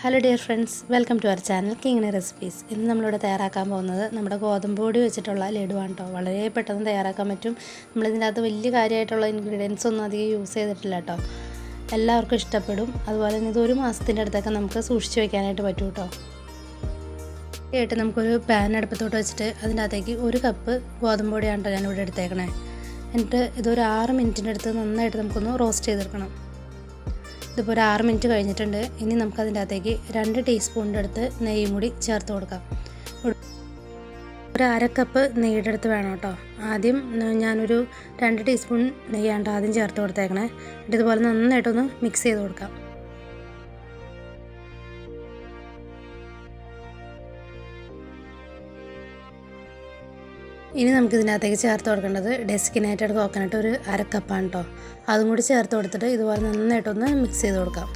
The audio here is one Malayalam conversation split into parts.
Hello dear friends, welcome to our channel Kingini recipes. ഇന്ന് നമ്മളിവിടെ തയ്യാറാക്കാൻ പോകുന്നത് നമ്മുടെ ഗോതമ്പ് പൊടി വെച്ചിട്ടുള്ള ലഡുവാണ് കേട്ടോ. വളരെ പെട്ടെന്ന് തയ്യാറാക്കാൻ പറ്റും. നമ്മളിതിൻ്റെ അകത്ത് വലിയ കാര്യമായിട്ടുള്ള ഇൻഗ്രീഡിയൻസ് ഒന്നും അധികം യൂസ് ചെയ്തിട്ടില്ല കേട്ടോ. എല്ലാവർക്കും ഇഷ്ടപ്പെടും. അതുപോലെ തന്നെ ഇതൊരു മാസത്തിൻ്റെ അടുത്തൊക്കെ നമുക്ക് സൂക്ഷിച്ച് വയ്ക്കാനായിട്ട് പറ്റും കേട്ടോ. ആയിട്ട് നമുക്കൊരു പാൻ അടുപ്പത്തോട്ട് വെച്ചിട്ട് അതിൻ്റെ അകത്തേക്ക് 1 കപ്പ് ഗോതമ്പ് പൊടിയാണ് കേട്ടോ ഞാനിവിടെ എടുത്തേക്കണേ. എന്നിട്ട് ഇതൊരു 6 മിനിറ്റിൻ്റെ അടുത്ത് നന്നായിട്ട് നമുക്കൊന്ന് റോസ്റ്റ് ചെയ്തെടുക്കണം. ഇതിപ്പോൾ ഒരു 6 മിനിറ്റ് കഴിഞ്ഞിട്ടുണ്ട്. ഇനി നമുക്കതിൻ്റെ അകത്തേക്ക് 2 ടീസ്പൂണിൻ്റെ അടുത്ത് നെയ്യും കൂടി ചേർത്ത് കൊടുക്കാം. ഒരു 1/2 കപ്പ് നെയ്യുടെ അടുത്ത് വേണം കേട്ടോ. ആദ്യം ഞാനൊരു 2 ടീസ്പൂൺ നെയ്യാണ് ആദ്യം ചേർത്ത് കൊടുത്തേക്കണേ. എന്നിട്ട് ഇതുപോലെ നന്നായിട്ടൊന്ന് മിക്സ് ചെയ്ത് കൊടുക്കാം. ഇനി നമുക്കിതിനകത്തേക്ക് ചേർത്ത് കൊടുക്കേണ്ടത് ഡെസ്കിനേറ്റഡ് കോക്കനട്ട് ഒരു 1/2 കപ്പാണ് കേട്ടോ. അതും കൂടി ചേർത്ത് കൊടുത്തിട്ട് ഇതുപോലെ നന്നായിട്ടൊന്ന് മിക്സ് ചെയ്ത് കൊടുക്കാം.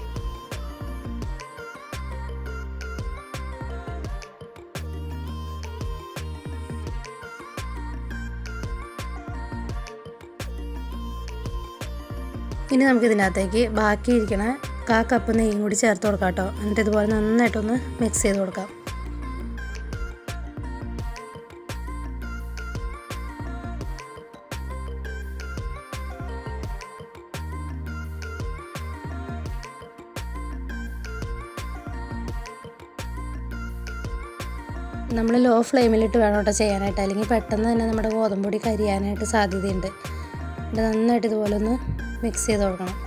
ഇനി നമുക്കിതിനകത്തേക്ക് ബാക്കിയിരിക്കണ 1/4 കപ്പ് നെയ്യും കൂടി ചേർത്ത് കൊടുക്കാം കേട്ടോ. എന്നിട്ട് ഇതുപോലെ നന്നായിട്ടൊന്ന് മിക്സ് ചെയ്ത് കൊടുക്കാം. നമ്മൾ ലോ ഫ്ലെയിമിലിട്ട് വേണം കേട്ടോ ചെയ്യാനായിട്ട്, അല്ലെങ്കിൽ പെട്ടെന്ന് തന്നെ നമ്മുടെ ഗോതമ്പ് പൊടി കരിയാനായിട്ട് സാധ്യതയുണ്ട്. ഇത് നന്നായിട്ട് ഇതുപോലെ ഒന്ന് മിക്സ് ചെയ്ത് കൊടുക്കണം.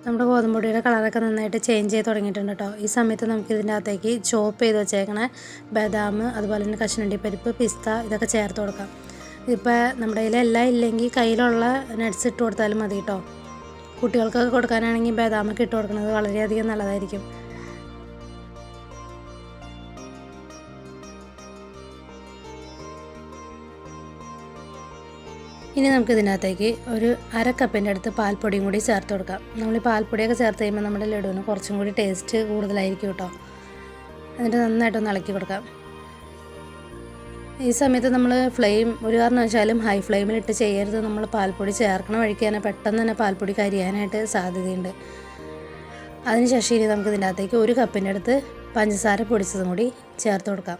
നമ്മുടെ ഗോതമ്പ് പൊടിയുടെ കളറൊക്കെ നന്നായിട്ട് ചേഞ്ച് ചെയ്ത് തുടങ്ങിയിട്ടുണ്ട് കേട്ടോ. ഈ സമയത്ത് നമുക്ക് ഇതിൻ്റെ അകത്തേക്ക് ചോപ്പ് ചെയ്ത് വെച്ചേക്കണ ബദാം, അതുപോലെ തന്നെ കശുവണ്ടി പരിപ്പ്, പിസ്ത ഇതൊക്കെ ചേർത്ത് കൊടുക്കാം. ഇതിപ്പോൾ നമ്മുടെ കയ്യിലെല്ലാം ഇല്ലെങ്കിൽ കയ്യിലുള്ള നട്ട്സ് ഇട്ട് കൊടുത്താലും മതി കേട്ടോ. കുട്ടികൾക്കൊക്കെ കൊടുക്കാനാണെങ്കിൽ ബദാമൊക്കെ ഇട്ട് കൊടുക്കുന്നത് വളരെയധികം നല്ലതായിരിക്കും. ഇനി നമുക്ക് ഇതിനകത്തേക്ക് ഒരു 1/2 കപ്പിൻ്റെ അടുത്ത് പാൽപ്പൊടിയും കൂടി ചേർത്ത് കൊടുക്കാം. നമ്മൾ ഈ പാൽപ്പൊടിയൊക്കെ ചേർത്ത് കഴിയുമ്പോൾ നമ്മുടെ ലഡുവിന് കുറച്ചും കൂടി ടേസ്റ്റ് കൂടുതലായിരിക്കും കേട്ടോ. എന്നിട്ട് നന്നായിട്ടൊന്ന് ഇളക്കി കൊടുക്കാം. ഈ സമയത്ത് നമ്മൾ ഫ്ലെയിം ഒരു കാരണവശാലും ഹൈ ഫ്ലെയിമിലിട്ട് ചെയ്യരുത്. നമ്മൾ പാൽപ്പൊടി ചേർക്കണ വഴിക്ക് തന്നെ പെട്ടെന്ന് തന്നെ പാൽപ്പൊടി കരിയാനായിട്ട് സാധ്യതയുണ്ട്. അതിനുശേഷം ഇനി നമുക്ക് ഇതിൻ്റെ അകത്തേക്ക് 1 കപ്പിൻ്റെ അടുത്ത് പഞ്ചസാര പൊടിച്ചതും കൂടി ചേർത്ത് കൊടുക്കാം.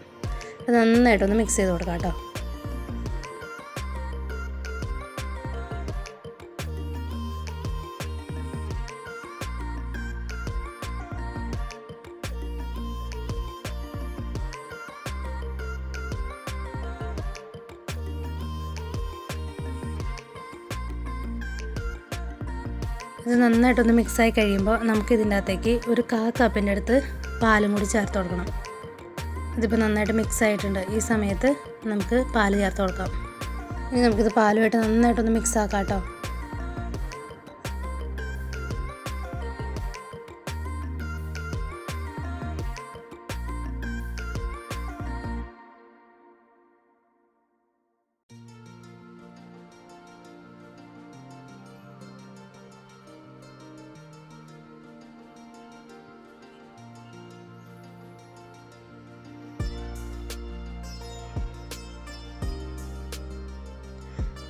അത് നന്നായിട്ടൊന്ന് മിക്സ് ചെയ്ത് കൊടുക്കാം കേട്ടോ. ഇത് നന്നായിട്ടൊന്ന് മിക്സായി കഴിയുമ്പോൾ നമുക്ക് ഇതിൻ്റെ അകത്തേക്ക് ഒരു 1/4 കപ്പിൻ്റെ അടുത്ത് പാലും കൂടി ചേർത്ത് കൊടുക്കണം. ഇതിപ്പോൾ നന്നായിട്ട് മിക്സ് ആയിട്ടുണ്ട്. ഈ സമയത്ത് നമുക്ക് പാല് ചേർത്ത് കൊടുക്കാം. ഇനി നമുക്കിത് പാലുമായിട്ട് നന്നായിട്ടൊന്ന് മിക്സ് ആക്കാം കേട്ടോ.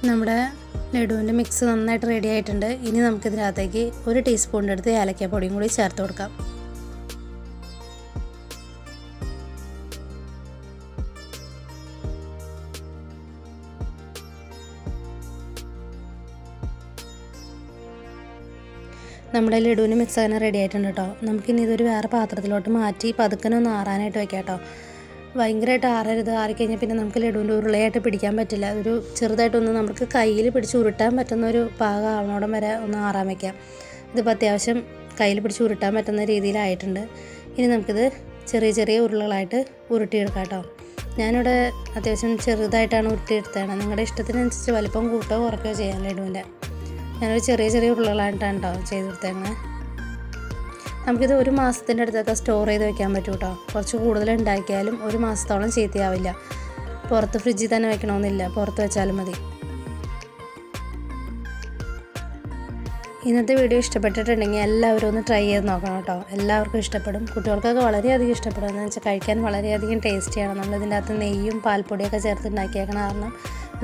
നമ്മുടെ ലഡുവിൻ്റെ മിക്സ് നന്നായിട്ട് റെഡി ആയിട്ടുണ്ട്. ഇനി നമുക്കിതിനകത്തേക്ക് 1 ടീസ്പൂണിൻ്റെ അടുത്ത് ഏലക്കാപ്പൊടിയും കൂടി ചേർത്ത് കൊടുക്കാം. നമ്മുടെ ലഡുവിന് മിക്സ് അങ്ങനെ റെഡി ആയിട്ടുണ്ട് കേട്ടോ. നമുക്കിനി ഇതൊരു വേറെ പാത്രത്തിലോട്ട് മാറ്റി പതുക്കനൊന്ന് ആറാനായിട്ട് വയ്ക്കാം കേട്ടോ. ഭയങ്കരമായിട്ട് ആറരുത്. ആറിക്കഴിഞ്ഞാൽ പിന്നെ നമുക്ക് ലഡുവിൻ്റെ ഉരുളയായിട്ട് പിടിക്കാൻ പറ്റില്ല. ഒരു ചെറുതായിട്ടൊന്ന് നമുക്ക് കയ്യിൽ പിടിച്ച് ഉരുട്ടാൻ പറ്റുന്ന ഒരു പാകം ആവണോടം വരെ ഒന്ന് ആറാൻ വയ്ക്കാം. ഇതിപ്പോൾ അത്യാവശ്യം കയ്യിൽ പിടിച്ച് ഉരുട്ടാൻ പറ്റുന്ന രീതിയിലായിട്ടുണ്ട്. ഇനി നമുക്കിത് ചെറിയ ചെറിയ ഉരുളകളായിട്ട് ഉരുട്ടിയെടുക്കാം കേട്ടോ. ഞാനിവിടെ അത്യാവശ്യം ചെറുതായിട്ടാണ് ഉരുട്ടിയെടുത്തതാണ്. നിങ്ങളുടെ ഇഷ്ടത്തിനനുസരിച്ച് വലിപ്പം കൂട്ടോ കുറയ്ക്കുകയോ ചെയ്യാം ലഡുവിൻ്റെ. ഞാനൊരു ചെറിയ ചെറിയ ഉരുളകളായിട്ടാണ് കേട്ടോ ചെയ്തെടുത്തേക്കുന്നത്. നമുക്കിത് 1 മാസത്തിൻ്റെ അടുത്തൊക്കെ സ്റ്റോർ ചെയ്ത് വെക്കാൻ പറ്റും കേട്ടോ. കുറച്ച് കൂടുതൽ ഉണ്ടാക്കിയാലും 1 മാസത്തോളം ചീത്തയാവില്ല. പുറത്ത് ഫ്രിഡ്ജിൽ തന്നെ വെക്കണമെന്നില്ല, പുറത്ത് വെച്ചാലും മതി. ഇന്നത്തെ വീഡിയോ ഇഷ്ടപ്പെട്ടിട്ടുണ്ടെങ്കിൽ എല്ലാവരും ഒന്ന് ട്രൈ ചെയ്ത് നോക്കണം കേട്ടോ. എല്ലാവർക്കും ഇഷ്ടപ്പെടും. കുട്ടികൾക്കൊക്കെ വളരെയധികം ഇഷ്ടപ്പെടും. എന്ന് വെച്ചാൽ കഴിക്കാൻ വളരെയധികം ടേസ്റ്റിയാണ്. നമ്മളിതിൻ്റെ അകത്ത് നെയ്യും പാൽപ്പൊടിയൊക്കെ ചേർത്ത് ഉണ്ടാക്കിയേക്കണ കാരണം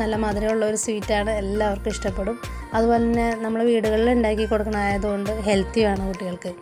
നല്ല മധുരമുള്ള ഒരു സ്വീറ്റാണ്, എല്ലാവർക്കും ഇഷ്ടപ്പെടും. അതുപോലെ തന്നെ നമ്മൾ വീടുകളിൽ ഉണ്ടാക്കി കൊടുക്കണമായതുകൊണ്ട് ഹെൽത്തിയാണ് കുട്ടികൾക്ക്.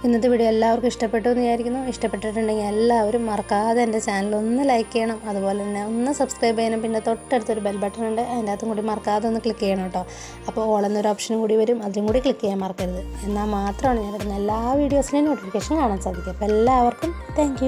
ഇന്നത്തെ വീഡിയോ എല്ലാവർക്കും ഇഷ്ടപ്പെട്ടു എന്ന് വിചാരിക്കുന്നു. ഇഷ്ടപ്പെട്ടിട്ടുണ്ടെങ്കിൽ എല്ലാവരും മറക്കാതെ എൻ്റെ ചാനൽ ഒന്ന് ലൈക്ക് ചെയ്യണം, അതുപോലെ തന്നെ ഒന്ന് സബ്സ്ക്രൈബ് ചെയ്യണം. പിന്നെ തൊട്ടടുത്തൊരു ബെൽ ബട്ടൺ ഉണ്ട്, അതിൻ്റെ അകത്തും കൂടി മറക്കാതെ ഒന്ന് ക്ലിക്ക് ചെയ്യണം കേട്ടോ. അപ്പോൾ ഓൾ എന്നൊരു ഓപ്ഷനും കൂടി വരും, അതിലും കൂടി ക്ലിക്ക് ചെയ്യാൻ മറക്കരുത്. എന്നാൽ മാത്രമാണ് ഞാൻ വരുന്ന എല്ലാ വീഡിയോസിൻ്റെയും നോട്ടിഫിക്കേഷൻ കാണാൻ സാധിക്കുക. അപ്പോൾ എല്ലാവർക്കും താങ്ക്